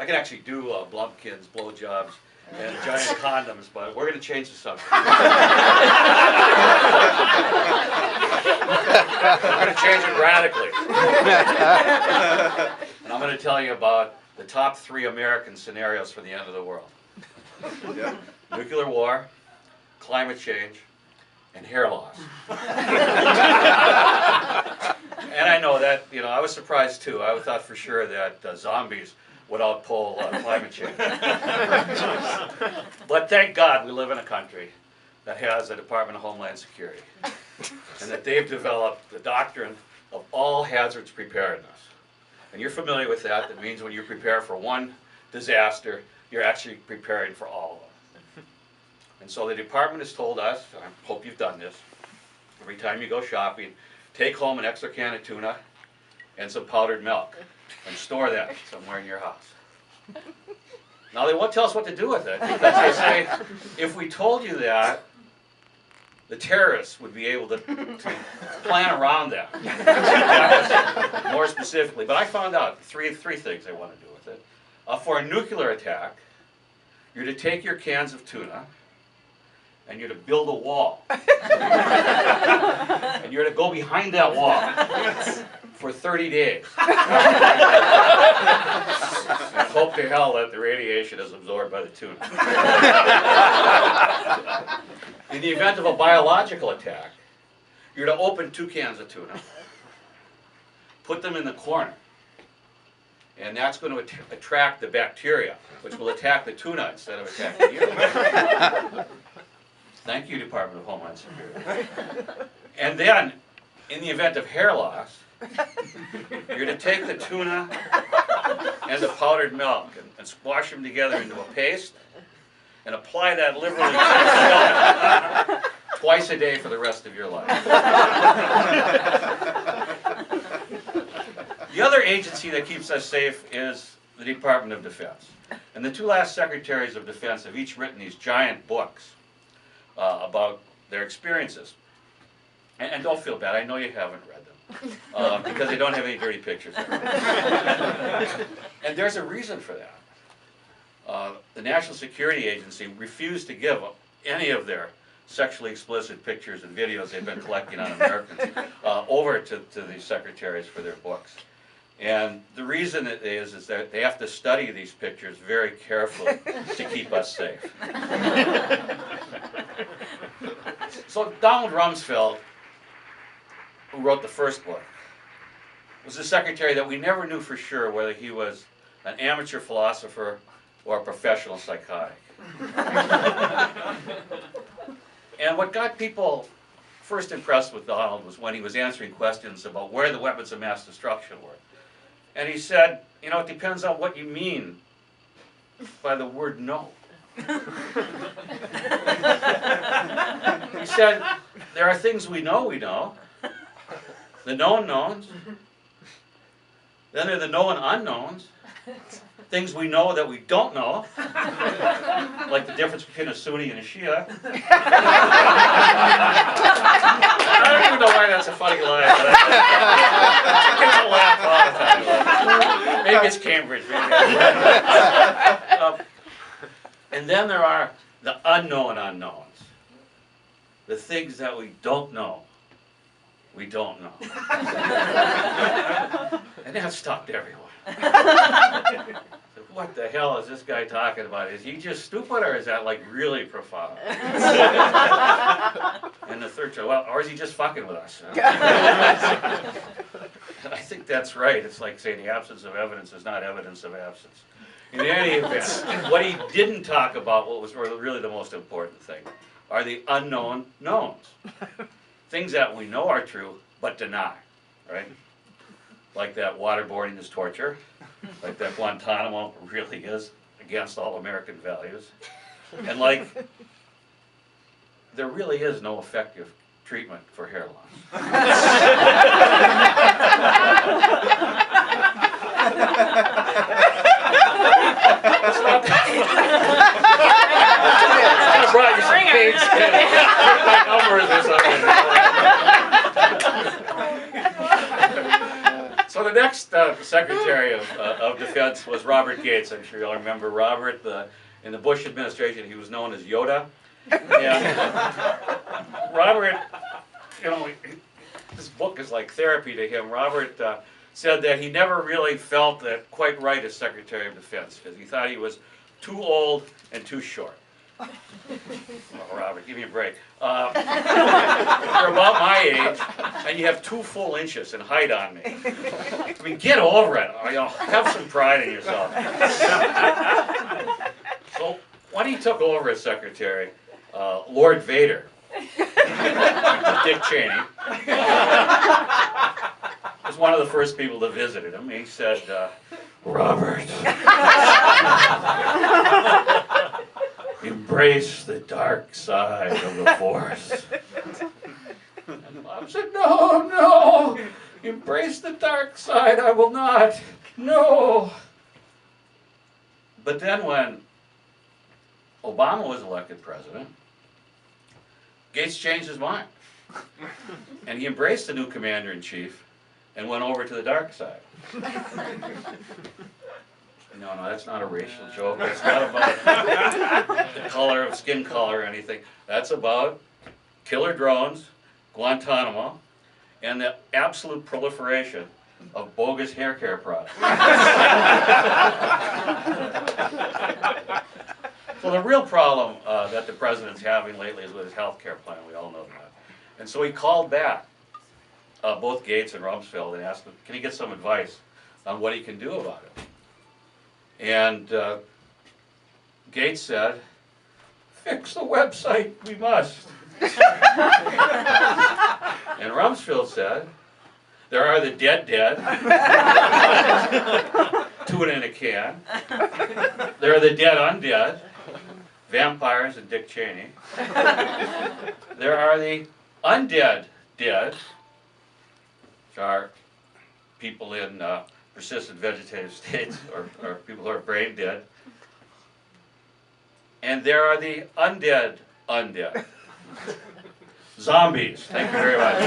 can actually do blumpkins, blowjobs, and giant condoms, but we're going to change the subject. We're going to change it radically. And I'm going to tell you about the top 3 American scenarios for the end of the world. Yeah. Nuclear war, climate change, and hair loss. And I know that, I was surprised too. I thought for sure that zombies would outpull climate change. But thank God we live in a country that has a Department of Homeland Security, and that they've developed the doctrine of all hazards preparedness. And you're familiar with that. That means when you prepare for one disaster, you're actually preparing for all of them. And so the department has told us, and I hope you've done this, every time you go shopping, take home an extra can of tuna and some powdered milk and store that somewhere in your house. Now they won't tell us what to do with it, because they say if we told you that, the terrorists would be able to plan around that. More specifically, but I found out three things they want to do with it. For a nuclear attack, you're to take your cans of tuna and you're to build a wall. And you're to go behind that wall for 30 days. And hope to hell that the radiation is absorbed by the tuna. In the event of a biological attack, you're to open 2 cans of tuna, put them in the corner, and that's going to attract the bacteria, which will attack the tuna instead of attacking you. Thank you, Department of Homeland Security. And then, in the event of hair loss, you're to take the tuna and the powdered milk and squash them together into a paste and apply that liberally to your scalp twice a day for the rest of your life. The other agency that keeps us safe is the Department of Defense. And the 2 last secretaries of defense have each written these giant books about their experiences. And don't feel bad, I know you haven't read them, because they don't have any dirty pictures in them. And there's a reason for that. The National Security Agency refused to give any of their sexually explicit pictures and videos they've been collecting on Americans over to these secretaries for their books. And the reason it is that they have to study these pictures very carefully to keep us safe. So Donald Rumsfeld, who wrote the first book, was a secretary that we never knew for sure whether he was an amateur philosopher or a professional psychotic. And what got people first impressed with Donald was when he was answering questions about where the weapons of mass destruction were. And he said, it depends on what you mean by the word no. He said, there are things we know, the known knowns. Then there are the known unknowns, things we know that we don't know, like the difference between a Sunni and a Shia. I don't even know why that's a funny line, but I get a laugh all the time. Maybe it's Cambridge. And then there are the unknown unknowns, the things that we don't know. We don't know. And that stopped everyone. So what the hell is this guy talking about? Is he just stupid, or is that like really profound? And the third choice, or is he just fucking with us? I think that's right. It's like saying the absence of evidence is not evidence of absence. In any event, what he didn't talk about, what was really the most important thing, are the unknown knowns. Things that we know are true, but deny, right? Like that waterboarding is torture, like that Guantanamo really is against all American values, and like there really is no effective treatment for hair loss. I brought you some cakes. My numbers or something. So the next Secretary of Defense was Robert Gates. I'm sure you'll remember Robert. In the Bush administration, he was known as Yoda. And Robert, you know, this book is like therapy to him. Robert said that he never really felt that quite right as Secretary of Defense because he thought he was too old and too short. Oh, Robert, give me a break. You're about my age, and you have 2 full inches in height on me. I mean, get over it. You know, have some pride in yourself. So when he took over as secretary, Lord Vader, Dick Cheney, was one of the first people to visit him. He said, Robert, embrace the dark side of the Force. And Bob said, no, no, embrace the dark side, I will not, no. But then when Obama was elected president, Gates changed his mind. And he embraced the new commander-in-chief and went over to the dark side. No, that's not a racial joke. It's not about the color of skin color or anything. That's about killer drones, Guantanamo, and the absolute proliferation of bogus hair care products. So the real problem that the president's having lately is with his health care plan. We all know that. And so he called back both Gates and Rumsfeld and asked them, can he get some advice on what he can do about it? And Gates said, fix the website, we must. And Rumsfeld said, there are the dead, 2 in a can. There are the dead undead, vampires and Dick Cheney. There are the undead dead, which are people in persistent vegetative states or people who are brain dead. And there are the undead. Zombies. Thank you very much.